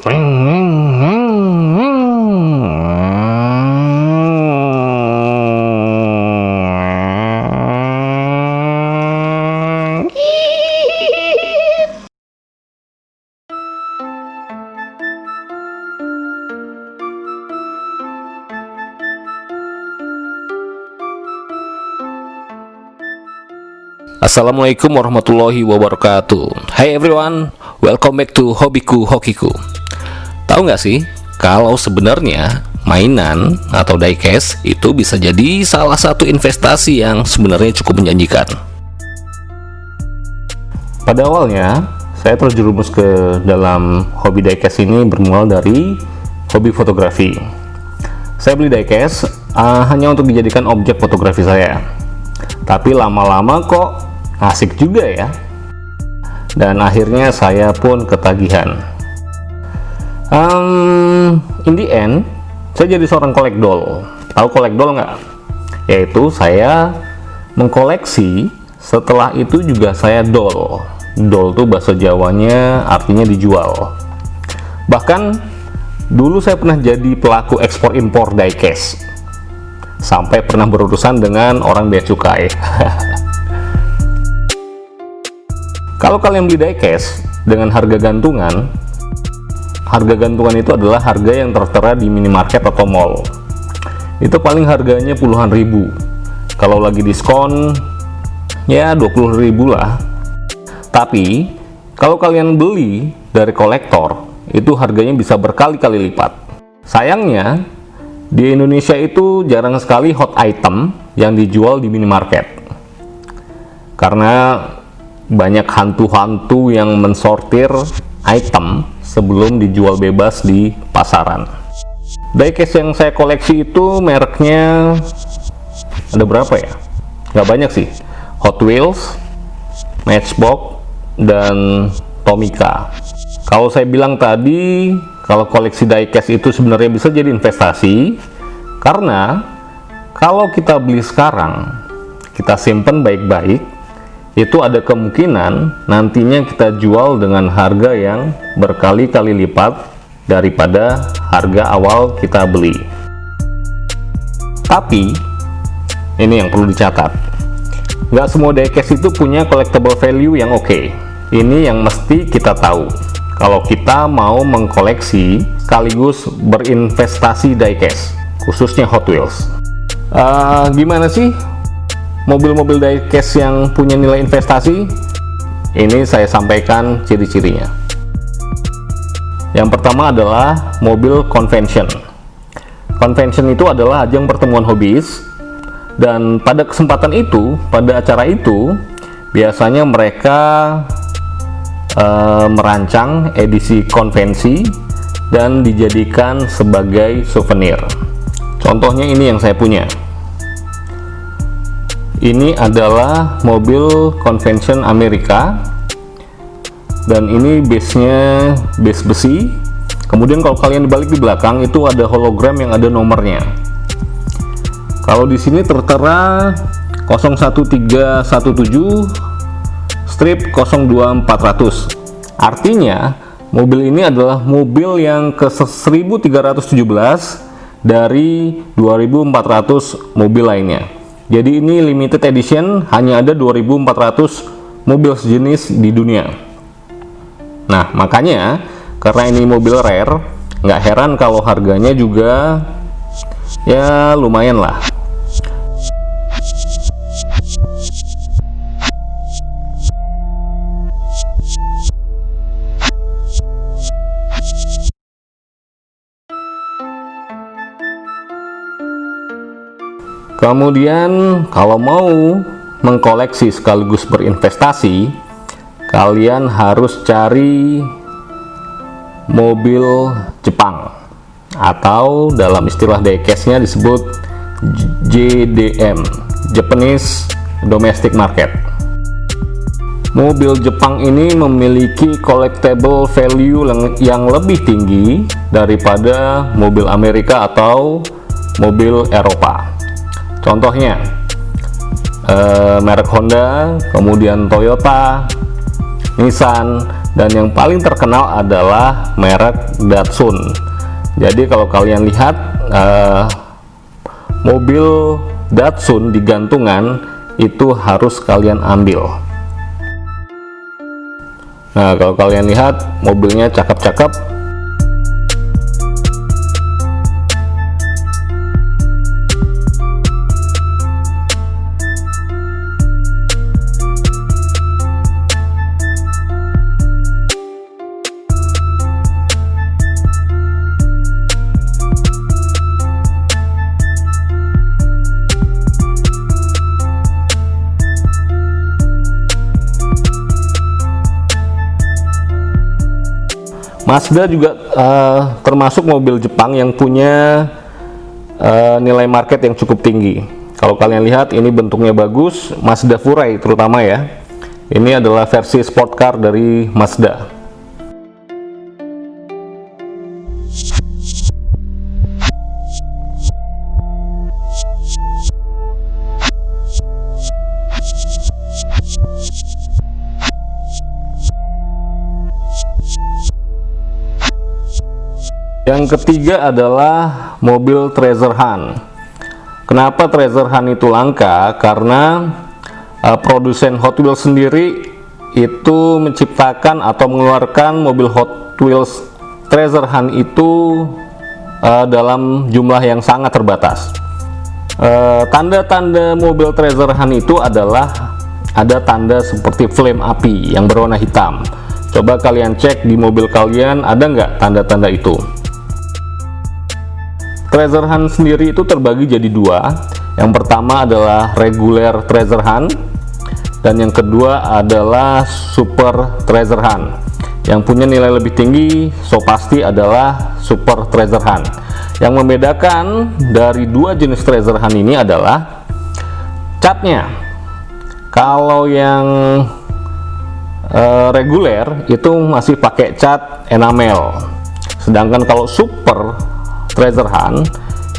Assalamualaikum warahmatullahi wabarakatuh. Hai everyone, welcome back to Hobiku Hokiku. Tahu nggak sih, kalau sebenarnya mainan atau diecast itu bisa jadi salah satu investasi yang sebenarnya cukup menjanjikan. Pada awalnya, saya terjerumus ke dalam hobi diecast ini bermula dari hobi fotografi. Saya beli diecast hanya untuk dijadikan objek fotografi saya. Tapi lama-lama kok asik juga ya, dan akhirnya saya pun ketagihan. In the end, saya jadi seorang kolekdol. Tahu kolekdol nggak? Yaitu saya mengkoleksi, setelah itu juga saya dol. Dol tuh bahasa Jawanya artinya dijual. Bahkan dulu saya pernah jadi pelaku ekspor impor diecast, sampai pernah berurusan dengan orang bea cukai. Kalau kalian beli diecast dengan harga gantungan itu adalah harga yang tertera di minimarket atau mall. Itu paling harganya puluhan ribu. Kalau lagi diskon ya 20 ribu lah. Tapi kalau kalian beli dari kolektor, itu harganya bisa berkali-kali lipat. Sayangnya di Indonesia itu jarang sekali hot item yang dijual di minimarket, karena banyak hantu-hantu yang mensortir item sebelum dijual bebas di pasaran. Diecast yang saya koleksi itu mereknya ada berapa ya? Nggak banyak sih. Hot Wheels, Matchbox, dan Tomica. Kalau saya bilang tadi, kalau koleksi diecast itu sebenarnya bisa jadi investasi, karena kalau kita beli sekarang, kita simpen baik-baik, itu ada kemungkinan nantinya kita jual dengan harga yang berkali-kali lipat daripada harga awal kita beli. Tapi ini yang perlu dicatat, nggak semua diecast itu punya collectible value yang oke. Ini yang mesti kita tahu kalau kita mau mengkoleksi sekaligus berinvestasi diecast, khususnya Hot Wheels. Gimana sih mobil-mobil diecast yang punya nilai investasi? Ini saya sampaikan ciri-cirinya. Yang pertama adalah mobil convention. Convention itu adalah ajang pertemuan hobis, dan pada kesempatan itu, pada acara itu, biasanya mereka merancang edisi konvensi dan dijadikan sebagai souvenir. Contohnya ini yang saya punya. Ini adalah mobil convention Amerika, dan ini base-nya base besi. Kemudian kalau kalian dibalik di belakang itu ada hologram yang ada nomornya. Kalau di sini tertera 01317 strip 02400. Artinya mobil ini adalah mobil yang ke 1317 dari 2400 mobil lainnya. Jadi ini limited edition, hanya ada 2400 mobil sejenis di dunia. Nah, makanya karena ini mobil rare, nggak heran kalau harganya juga ya lumayan lah. Kemudian kalau mau mengkoleksi sekaligus berinvestasi, kalian harus cari mobil Jepang, atau dalam istilah diecastnya disebut JDM, Japanese Domestic Market. Mobil Jepang ini memiliki collectible value yang lebih tinggi daripada mobil Amerika atau mobil Eropa. Contohnya merek Honda, kemudian Toyota, Nissan, dan yang paling terkenal adalah merek Datsun. Jadi kalau kalian lihat mobil Datsun di gantungan itu harus kalian ambil. Nah, kalau kalian lihat mobilnya cakep-cakep. Mazda juga termasuk mobil Jepang yang punya nilai market yang cukup tinggi. Kalau kalian lihat ini bentuknya bagus, Mazda Furai terutama ya. Ini adalah versi sport car dari Mazda. Yang ketiga adalah mobil Treasure Hunt. Kenapa Treasure Hunt itu langka? Karena produsen Hot Wheels sendiri itu menciptakan atau mengeluarkan mobil Hot Wheels Treasure Hunt itu dalam jumlah yang sangat terbatas. Tanda-tanda mobil Treasure Hunt itu adalah ada tanda seperti flame api yang berwarna hitam. Coba kalian cek di mobil kalian, ada nggak tanda-tanda itu? Treasure Hunt sendiri itu terbagi jadi dua. Yang pertama adalah regular Treasure Hunt, dan yang kedua adalah Super Treasure Hunt. Yang punya nilai lebih tinggi so pasti adalah Super Treasure Hunt. Yang membedakan dari dua jenis Treasure Hunt ini adalah catnya. Kalau yang reguler itu masih pakai cat enamel, sedangkan kalau Super Treasure Hunt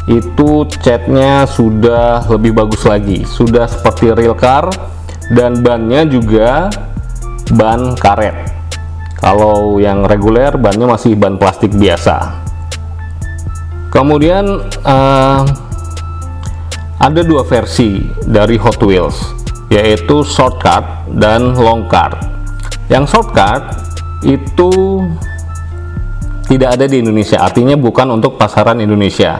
itu catnya sudah lebih bagus lagi, sudah seperti real car, dan bannya juga ban karet. Kalau yang reguler bannya masih ban plastik biasa. Kemudian ada dua versi dari Hot Wheels, yaitu shortcut dan long cut. Yang shortcut itu tidak ada di Indonesia, artinya bukan untuk pasaran Indonesia.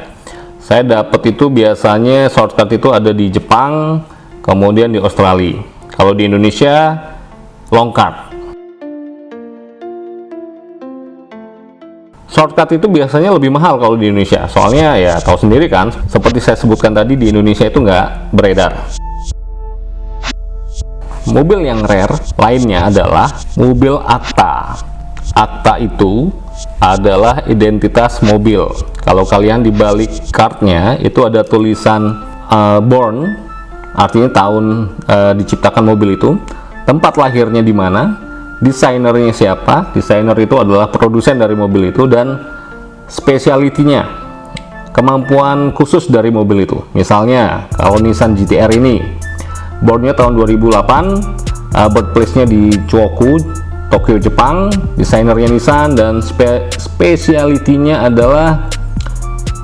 Saya dapat itu biasanya shortcut itu ada di Jepang, kemudian di Australia. Kalau di Indonesia long cut. Shortcut itu biasanya lebih mahal kalau di Indonesia, soalnya ya tahu sendiri kan, seperti saya sebutkan tadi, di Indonesia itu nggak beredar. Mobil yang rare lainnya adalah mobil Acta. Acta itu adalah identitas mobil. Kalau kalian di balik kartnya itu ada tulisan born, artinya tahun diciptakan mobil itu, tempat lahirnya di mana, desainernya siapa. Desainer itu adalah produsen dari mobil itu, dan spesialitinya, kemampuan khusus dari mobil itu. Misalnya kalau Nissan GT-R ini bornnya tahun 2008, birthplace-nya di Chuoku, Tokyo, Jepang, desainernya Nissan, dan spesialitinya adalah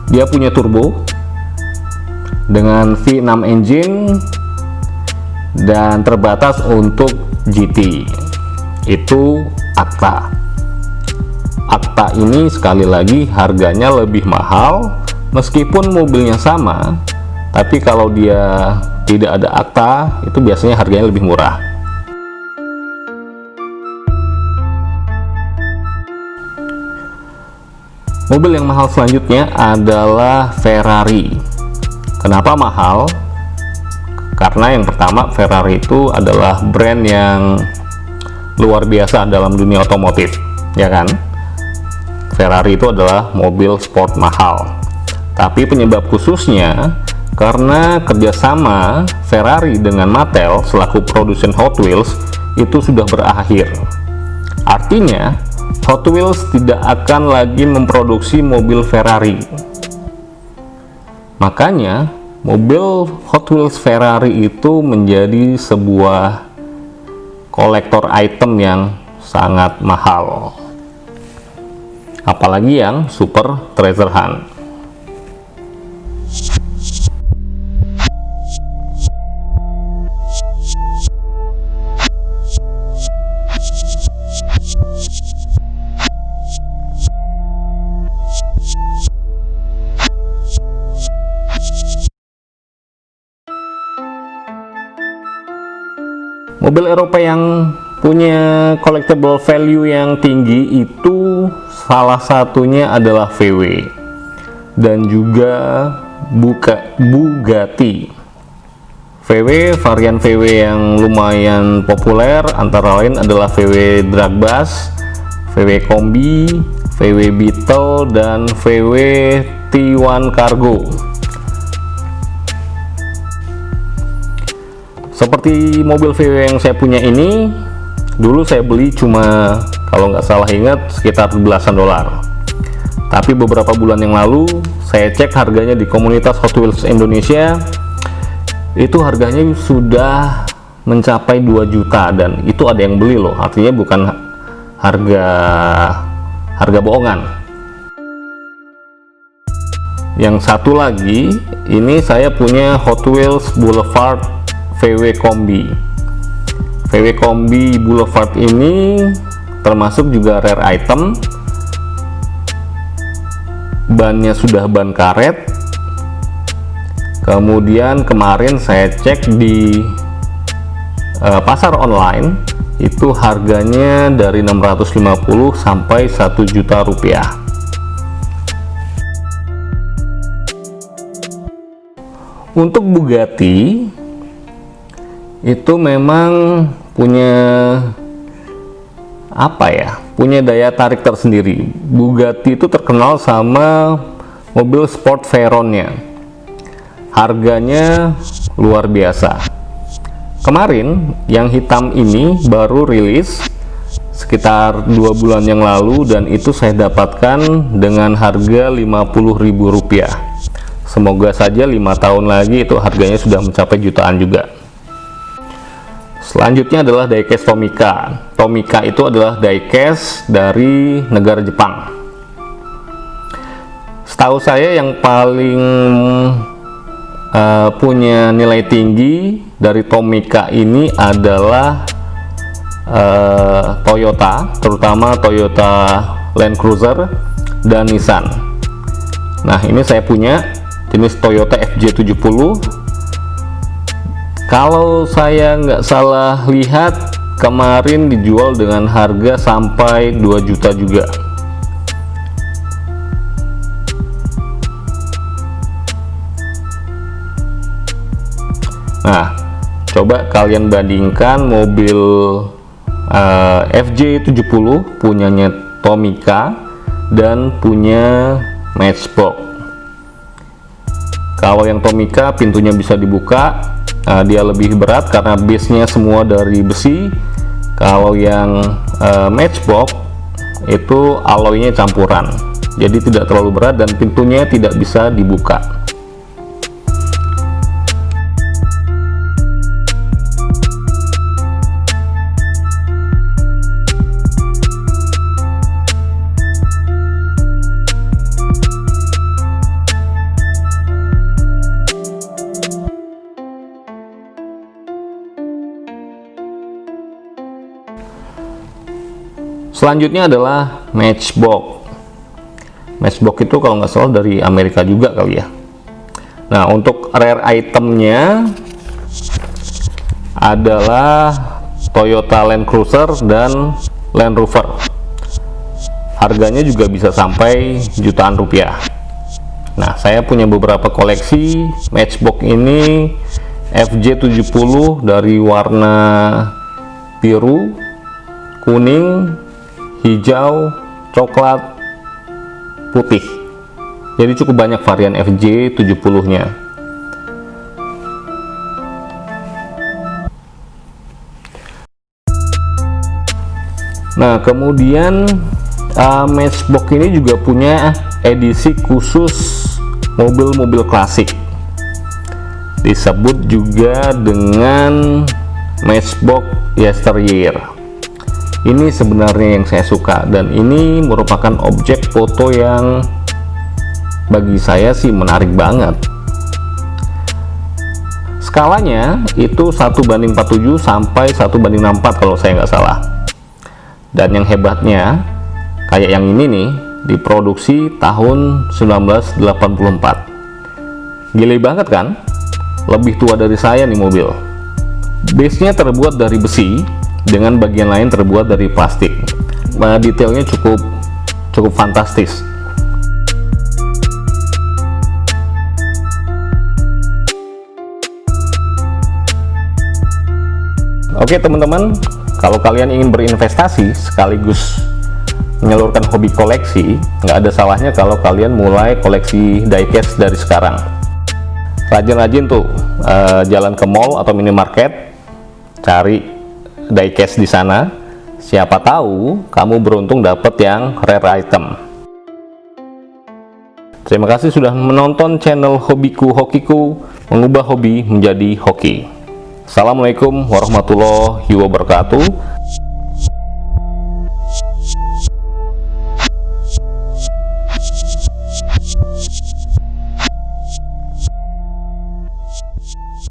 dia punya turbo dengan V6 engine dan terbatas untuk GT. Itu Acta. Acta ini sekali lagi harganya lebih mahal, meskipun mobilnya sama, tapi kalau dia tidak ada Acta itu biasanya harganya lebih murah. Mobil yang mahal selanjutnya adalah Ferrari. Kenapa mahal? Karena yang pertama, Ferrari itu adalah brand yang luar biasa dalam dunia otomotif, ya kan? Ferrari itu adalah mobil sport mahal. Tapi penyebab khususnya karena kerjasama Ferrari dengan Mattel selaku produsen Hot Wheels itu sudah berakhir. Artinya Hot Wheels tidak akan lagi memproduksi mobil Ferrari. Makanya mobil Hot Wheels Ferrari itu menjadi sebuah kolektor item yang sangat mahal, apalagi yang Super Treasure Hunt. Mobil Eropa yang punya collectible value yang tinggi itu salah satunya adalah VW dan juga Bugatti. VW, varian VW yang lumayan populer antara lain adalah VW Dragbus, VW Kombi, VW Beetle, dan VW T1 Cargo. Seperti mobil VW yang saya punya ini, dulu saya beli cuma, kalau nggak salah ingat, sekitar belasan dolar. Tapi beberapa bulan yang lalu saya cek harganya di komunitas Hot Wheels Indonesia, itu harganya sudah mencapai 2 juta, dan itu ada yang beli loh, artinya bukan harga bohongan. Yang satu lagi, ini saya punya Hot Wheels Boulevard VW Kombi. VW Kombi Boulevard ini termasuk juga rare item. Bannya sudah ban karet. Kemudian kemarin saya cek di pasar online, itu harganya dari 650 sampai 1 juta rupiah. Untuk Bugatti itu memang punya punya daya tarik tersendiri. Bugatti itu terkenal sama mobil sport Veyronnya. Harganya luar biasa. Kemarin yang hitam ini baru rilis sekitar 2 bulan yang lalu, dan itu saya dapatkan dengan harga Rp50.000. Semoga saja 5 tahun lagi itu harganya sudah mencapai jutaan juga. Selanjutnya adalah diecast Tomica. Tomica itu adalah diecast dari negara Jepang. Setahu saya yang paling punya nilai tinggi dari Tomica ini adalah Toyota, terutama Toyota Land Cruiser dan Nissan. Nah, ini saya punya jenis Toyota FJ70. Kalau saya nggak salah lihat, kemarin dijual dengan harga sampai 2 juta juga. Nah, coba kalian bandingkan mobil FJ70 punyanya Tomica dan punya Matchbox. Kalau yang Tomica pintunya bisa dibuka, dia lebih berat karena base-nya semua dari besi. Kalau yang Matchbox itu alloynya campuran, jadi tidak terlalu berat dan pintunya tidak bisa dibuka. Selanjutnya adalah Matchbox. Matchbox itu kalau nggak salah dari Amerika juga kali ya. Nah, untuk rare itemnya adalah Toyota Land Cruiser dan Land Rover. Harganya juga bisa sampai jutaan rupiah. Nah, saya punya beberapa koleksi Matchbox ini. FJ70 dari warna biru, kuning, hijau, coklat, putih. Jadi cukup banyak varian FJ70 nya. Nah, kemudian Matchbox ini juga punya edisi khusus mobil-mobil klasik, disebut juga dengan Matchbox Yesteryear. Ini sebenarnya yang saya suka, dan ini merupakan objek foto yang bagi saya sih menarik banget. Skalanya itu 1:47 sampai 1:64 kalau saya nggak salah. Dan yang hebatnya, kayak yang ini nih, diproduksi tahun 1984. Gile banget kan? Lebih tua dari saya nih mobil. Base-nya terbuat dari besi, dengan bagian lain terbuat dari plastik. Detailnya cukup fantastis. Oke teman-teman, kalau kalian ingin berinvestasi sekaligus menyalurkan hobi koleksi, nggak ada salahnya kalau kalian mulai koleksi diecast dari sekarang. Rajin-rajin tuh jalan ke mall atau minimarket, cari diecast di sana. Siapa tahu kamu beruntung dapat yang rare item. Terima kasih sudah menonton channel Hobiku Hokiku, mengubah hobi menjadi hoki. Assalamualaikum warahmatullahi wabarakatuh.